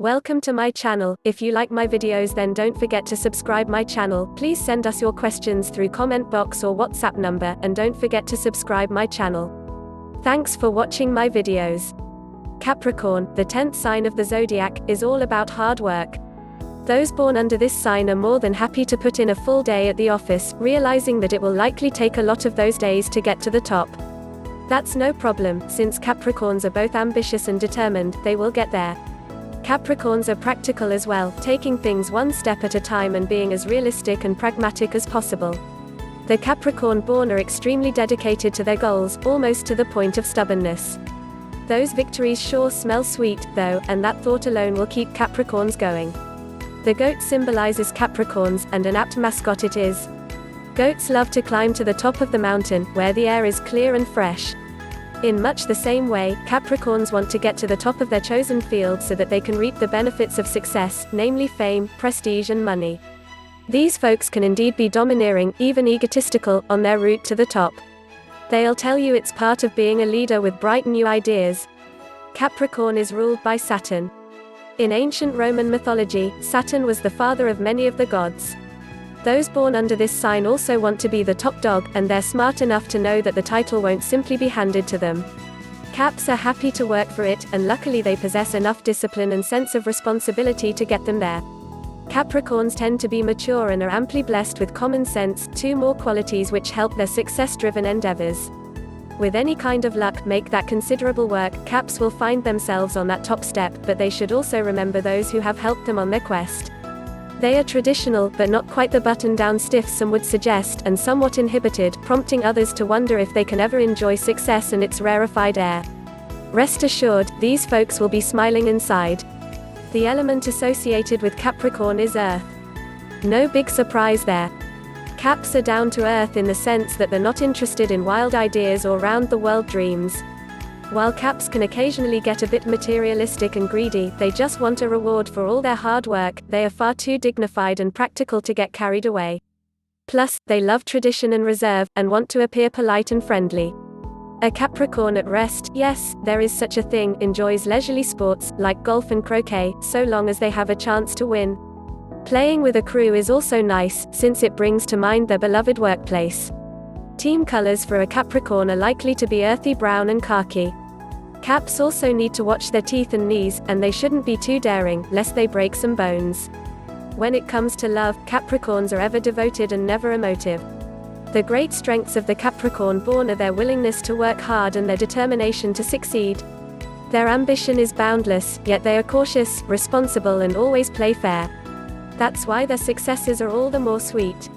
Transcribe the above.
Welcome to my channel. If you like my videos, then don't forget to subscribe my channel. Please send us your questions through comment box or WhatsApp number, and don't forget to subscribe my channel. Thanks for watching my videos. Capricorn, the 10th sign of the zodiac, is all about hard work. Those born under this sign are more than happy to put in a full day at the office, realizing that it will likely take a lot of those days to get to the top. That's no problem, since Capricorns are both ambitious and determined, they will get there. Capricorns are practical as well, taking things one step at a time and being as realistic and pragmatic as possible. The Capricorn born are extremely dedicated to their goals, almost to the point of stubbornness. Those victories sure smell sweet, though, and that thought alone will keep Capricorns going. The goat symbolizes Capricorns, and an apt mascot it is. Goats love to climb to the top of the mountain, where the air is clear and fresh. In much the same way, Capricorns want to get to the top of their chosen field so that they can reap the benefits of success, namely fame, prestige and money. These folks can indeed be domineering, even egotistical, on their route to the top. They'll tell you it's part of being a leader with bright new ideas. Capricorn is ruled by Saturn. In ancient Roman mythology, Saturn was the father of many of the gods. Those born under this sign also want to be the top dog, and they're smart enough to know that the title won't simply be handed to them. Caps are happy to work for it, and luckily they possess enough discipline and sense of responsibility to get them there. Capricorns tend to be mature and are amply blessed with common sense, two more qualities which help their success-driven endeavors. With any kind of luck, make that considerable work, Caps will find themselves on that top step, but they should also remember those who have helped them on their quest. They are traditional, but not quite the button-down stiffs some would suggest, and somewhat inhibited, prompting others to wonder if they can ever enjoy success and its rarefied air. Rest assured, these folks will be smiling inside. The element associated with Capricorn is earth. No big surprise there. Caps are down to earth in the sense that they're not interested in wild ideas or round-the-world dreams. While Caps can occasionally get a bit materialistic and greedy, they just want a reward for all their hard work. They are far too dignified and practical to get carried away. Plus, they love tradition and reserve, and want to appear polite and friendly. A Capricorn at rest, yes, there is such a thing, enjoys leisurely sports, like golf and croquet, so long as they have a chance to win. Playing with a crew is also nice, since it brings to mind their beloved workplace. Team colors for a Capricorn are likely to be earthy brown and khaki. Caps also need to watch their teeth and knees, and they shouldn't be too daring, lest they break some bones. When it comes to love, Capricorns are ever devoted and never emotive. The great strengths of the Capricorn born are their willingness to work hard and their determination to succeed. Their ambition is boundless, yet they are cautious, responsible and always play fair. That's why their successes are all the more sweet.